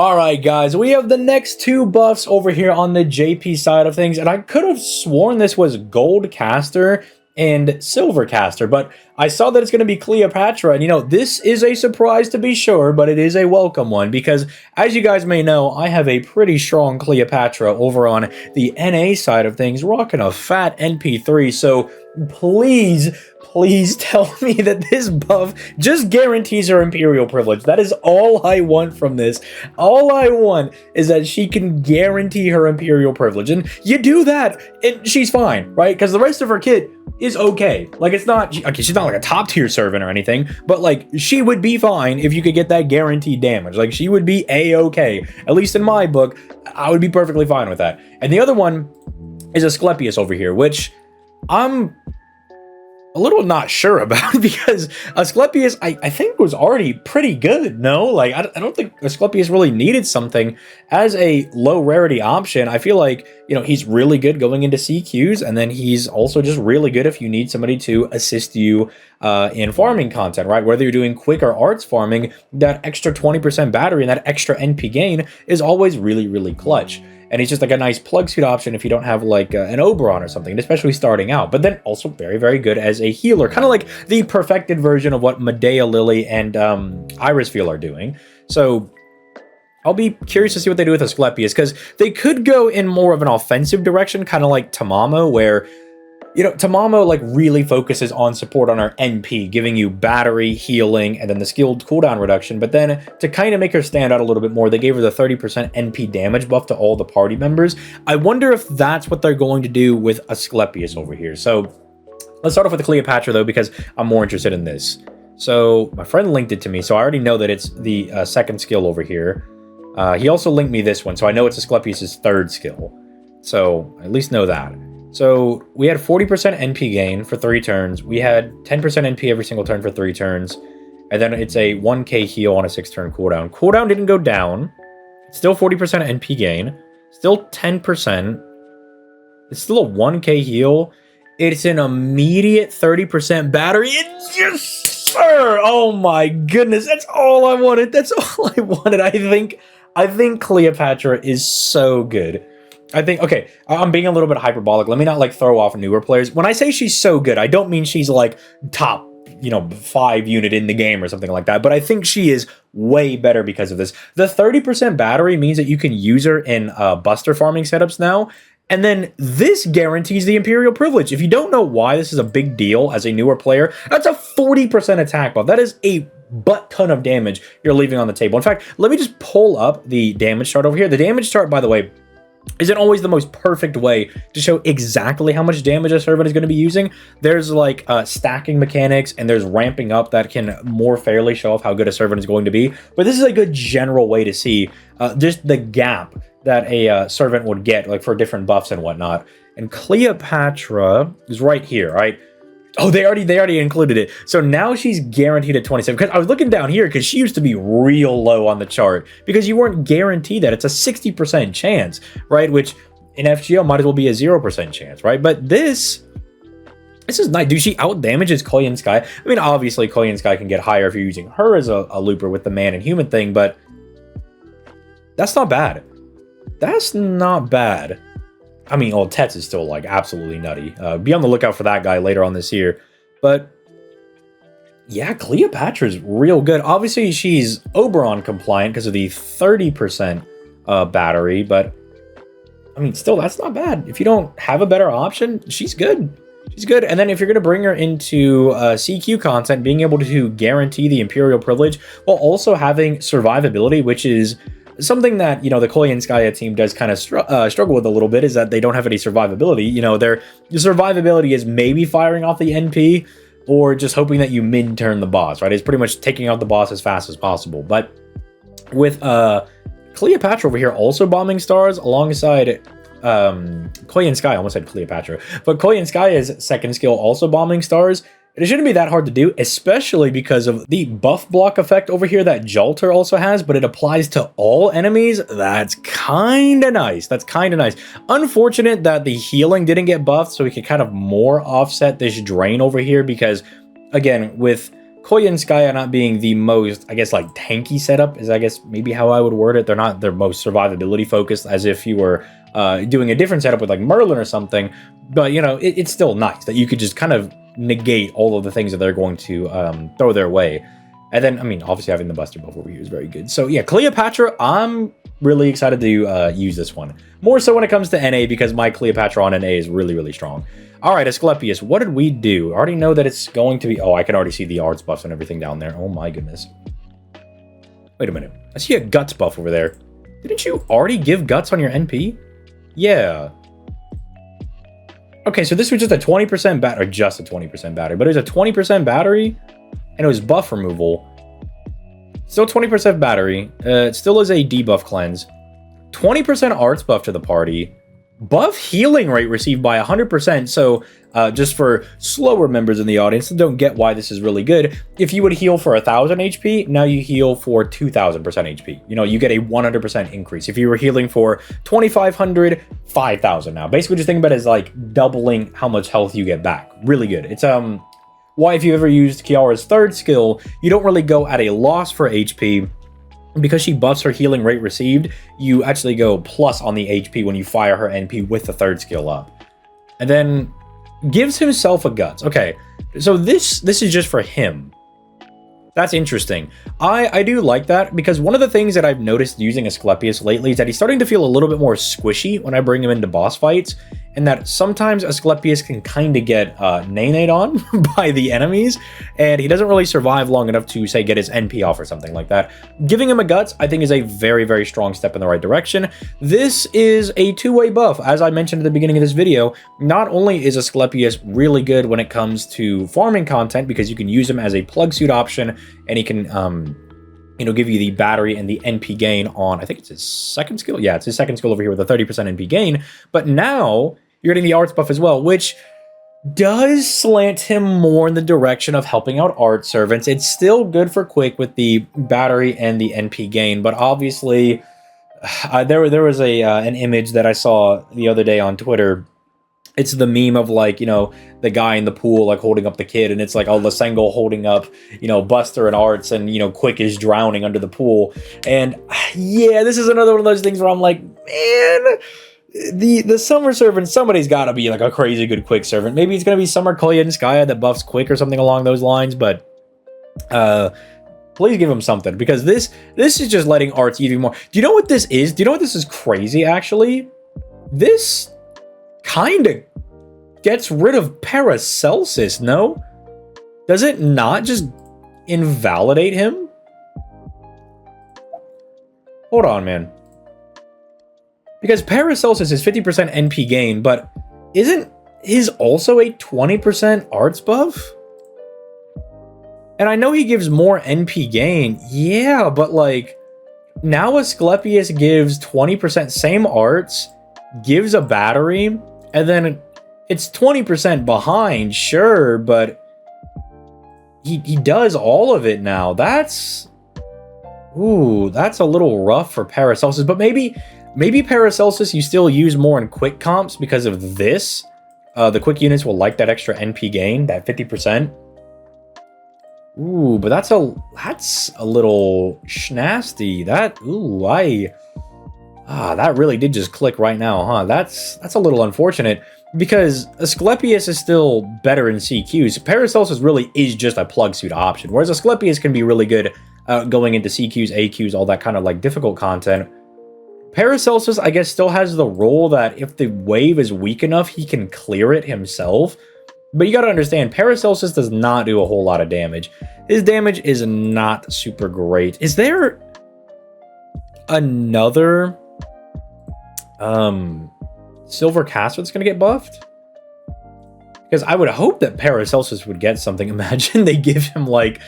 Alright guys, we have the next two buffs over here on the JP side of things, and I could have sworn this was Gold Caster and Silver Caster, but I saw that it's going to be Cleopatra, and you know, this is a surprise to be sure, but it is a welcome one, because as you guys may know, I have a pretty strong Cleopatra over on the NA side of things, rocking a fat NP3, so please tell me that this buff just guarantees her Imperial privilege. That is all I want from this. All I want is that she can guarantee her Imperial privilege. And you do that, and she's fine, right? Because the rest of her kit is okay. Like, it's not, okay, she's not like a top tier servant or anything, but like, she would be fine if you could get that guaranteed damage. Like, she would be a-okay. At least in my book, I would be perfectly fine with that. And the other one is Asclepius over here, which I'm a little not sure about, because Asclepius, I think, was already pretty good, no? Like, I don't think Asclepius really needed something as a low rarity option. I feel like, you know, he's really good going into CQs, and then he's also just really good if you need somebody to assist you in farming content, right? Whether you're doing quick or arts farming, that extra 20% battery and that extra NP gain is always really, really clutch. And he's just like a nice plug suit option if you don't have like an Oberon or something, especially starting out. But then also very, very good as a healer. Kind of like the perfected version of what Medea Lily and Iris Feel are doing. So I'll be curious to see what they do with Asclepius, because they could go in more of an offensive direction, kind of like Tamamo, where, you know, Tamamo like really focuses on support on her NP, giving you battery, healing, and then the skilled cooldown reduction. But then to kind of make her stand out a little bit more, they gave her the 30% NP damage buff to all the party members. I wonder if that's what they're going to do with Asclepius over here. So let's start off with the Cleopatra though, because I'm more interested in this. So my friend linked it to me, so I already know that it's the second skill over here. He also linked me this one, so I know it's Asclepius' third skill. So I at least know that. So we had 40% NP gain for 3 turns. We had 10% NP every single turn for 3 turns. And then it's a 1k heal on a 6-turn cooldown. Cooldown didn't go down. It's still 40% NP gain. Still 10%. It's still a 1k heal. It's an immediate 30% battery. Yes, sir! Oh my goodness. That's all I wanted. That's all I wanted. I think Cleopatra is so good. I think, okay, I'm being a little bit hyperbolic. Let me not like throw off newer players. When I say she's so good, I don't mean she's like top, you know, 5 unit in the game or something like that. But I think she is way better because of this. The 30% battery means that you can use her in buster farming setups now. And then this guarantees the Imperial privilege. If you don't know why this is a big deal as a newer player, that's a 40% attack buff. That is a butt ton of damage you're leaving on the table. In fact, let me just pull up the damage chart over here. The damage chart, by the way, isn't always the most perfect way to show exactly how much damage a servant is going to be using. There's like stacking mechanics, and there's ramping up that can more fairly show off how good a servant is going to be. But this is a good general way to see just the gap that a servant would get, like for different buffs and whatnot. And Cleopatra is right here, right? Oh, they already included it. So now she's guaranteed at 27. Because I was looking down here because she used to be real low on the chart because you weren't guaranteed that. It's a 60% chance, right? Which in FGO might as well be a 0% chance, right? But this is nice. Do she out damages Koyan Sky? I mean, obviously Koyan Sky can get higher if you're using her as a looper with the man and human thing, but that's not bad. That's not bad. I mean, old Tets is still, like, absolutely nutty. Be on the lookout for that guy later on this year. But, yeah, Cleopatra's real good. Obviously, she's Oberon compliant because of the 30% battery. But, I mean, still, that's not bad. If you don't have a better option, she's good. She's good. And then if you're going to bring her into CQ content, being able to guarantee the Imperial privilege while also having survivability, which is something that, you know, the Koyanskaya team does kind of struggle with a little bit, is that they don't have any survivability. You know, their survivability is maybe firing off the NP or just hoping that you min-turn the boss, right? It's pretty much taking out the boss as fast as possible. But with Cleopatra over here also bombing stars alongside Koyansky, I almost said Cleopatra, but Koyanskaya's second skill also bombing stars, it shouldn't be that hard to do, especially because of the buff block effect over here that Jalter also has, but it applies to all enemies. That's kind of nice. That's kind of nice. Unfortunate that the healing didn't get buffed, so we could kind of more offset this drain over here because, again, with Koyanskaya not being the most, I guess, like tanky setup is, I guess, maybe how I would word it. They're not their most survivability focused, as if you were doing a different setup with like Merlin or something. But, you know, it's still nice that you could just kind of negate all of the things that they're going to throw their way. And then, I mean, obviously having the Buster buff over here is very good. So yeah, Cleopatra, I'm really excited to use this one. More so when it comes to NA, because my Cleopatra on NA is really, really strong. All right, Asclepius, what did we do? I already know that it's going to be... Oh, I can already see the arts buffs and everything down there. Oh my goodness. Wait a minute. I see a guts buff over there. Didn't you already give guts on your NP? Yeah. Okay, so this was just a 20% battery, just a 20% battery, but it was a 20% battery, and it was buff removal. Still 20% battery. It still is a debuff cleanse. 20% arts buff to the party. Buff healing rate received by 100%. So just for slower members in the audience that don't get why this is really good, if you would heal for 1,000 HP, now you heal for 2,000% HP. You know, you get a 100% increase. If you were healing for 2,500, 5,000 now. Basically, just think about it as like doubling how much health you get back. Really good. It's why if you've ever used Kiara's third skill, you don't really go at a loss for HP. Because she buffs her healing rate received, you actually go plus on the HP when you fire her NP with the third skill up. And then gives himself a guts. Okay, so this is just for him. That's interesting. I do like that, because one of the things that I've noticed using Asclepius lately is that he's starting to feel a little bit more squishy when I bring him into boss fights, and that sometimes Asclepius can kind of get nay-nayed on by the enemies, and he doesn't really survive long enough to, say, get his NP off or something like that. Giving him a guts, I think, is a very, very strong step in the right direction. This is a two-way buff. As I mentioned at the beginning of this video, not only is Asclepius really good when it comes to farming content, because you can use him as a plug suit option, and he can, you know, give you the battery and the NP gain on, I think it's his second skill. Yeah, it's his second skill over here with a 30% NP gain. But now you're getting the arts buff as well, which does slant him more in the direction of helping out art servants. It's still good for quick with the battery and the NP gain, but obviously there was an image that I saw the other day on Twitter. It's the meme of, like, you know, the guy in the pool, like, holding up the kid, and it's like, oh, Lasengo holding up, you know, Buster and Arts, and, you know, Quick is drowning under the pool. And yeah, this is another one of those things where I'm like, man, the summer servant, somebody's got to be like a crazy good Quick servant. Maybe it's going to be Summer Koyanskaya that buffs Quick or something along those lines, but please give him something, because this is just letting Arts even more. Do you know what this is? Do you know what this is crazy, actually? This kind of gets rid of Paracelsus, no? Does it not just invalidate him? Hold on, man. Because Paracelsus is 50% NP gain, but isn't his also a 20% arts buff? And I know he gives more NP gain. Yeah, but like, now Asclepius gives 20% same arts, gives a battery, and then it's 20% behind, sure, but he does all of it now. That's... Ooh, that's a little rough for Paracelsus, but maybe Paracelsus you still use more in quick comps because of this. The quick units will like that extra NP gain, that 50%. Ooh, but that's a little schnasty. That, ooh, that really did just click right now, huh? That's a little unfortunate, because Asclepius is still better in CQs. Paracelsus really is just a plug suit option, whereas Asclepius can be really good going into CQs, AQs, all that kind of like difficult content. Paracelsus, I guess, still has the role that if the wave is weak enough, he can clear it himself. But you gotta understand, Paracelsus does not do a whole lot of damage. His damage is not super great. Is there another silver caster that's gonna get buffed? Because I would hope that Paracelsus would get something. Imagine they give him like,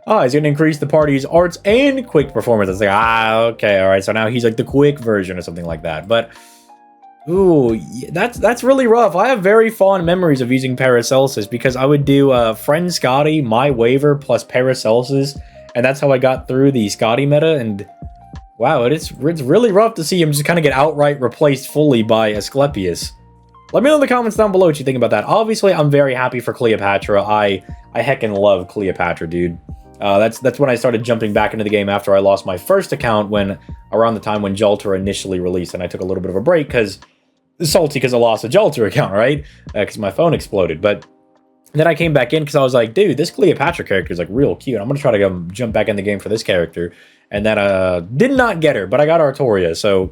oh, he's gonna increase the party's arts and quick performance. It's like, okay, all right, so now he's like the quick version or something like that. But ooh, that's really rough. I have very fond memories of using Paracelsus, because I would do Friend Scotty, my waiver, plus Paracelsus, and that's how I got through the Scotty meta. And wow, it's really rough to see him just kind of get outright replaced fully by Asclepius. Let me know in the comments down below what you think about that. Obviously, I'm very happy for Cleopatra. I heckin' love Cleopatra, dude. That's when I started jumping back into the game after I lost my first account around the time when Jalter initially released, and I took a little bit of a break because salty because I lost a Jalter account, right? Because my phone exploded. But then I came back in because I was like, dude, this Cleopatra character is like real cute. I'm gonna try to jump back in the game for this character, and then did not get her, but I got Artoria, so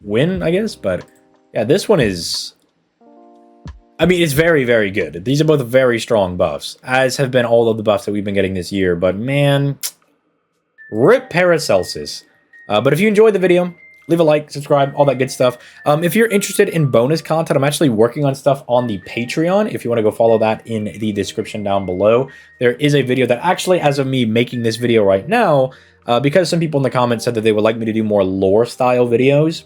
win, I guess. But yeah, this one is. I mean, it's very, very good. These are both very strong buffs, as have been all of the buffs that we've been getting this year. But man, rip Paracelsus. But if you enjoyed the video, leave a like, subscribe, all that good stuff. If you're interested in bonus content, I'm actually working on stuff on the Patreon. If you want to go follow that in the description down below, there is a video that actually, as of me making this video right now, because some people in the comments said that they would like me to do more lore style videos,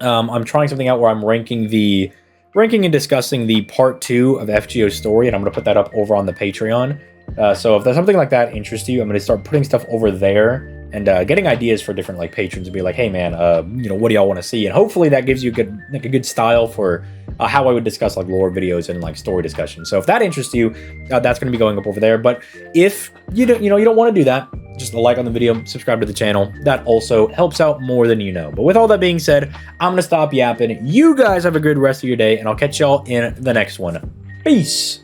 I'm trying something out where I'm ranking and discussing the part 2 of FGO's story, and I'm going to put that up over on the Patreon. So if there's something like that interests you, I'm going to start putting stuff over there and getting ideas for different like patrons to be like, hey man, you know, what do y'all want to see? And hopefully that gives you a good style for how I would discuss like lore videos and like story discussion. So if that interests you, that's going to be going up over there. But if you don't want to do that, just a like on the video, subscribe to the channel. That also helps out more than you know. But with all that being said, I'm going to stop yapping. You guys have a good rest of your day, and I'll catch y'all in the next one. Peace.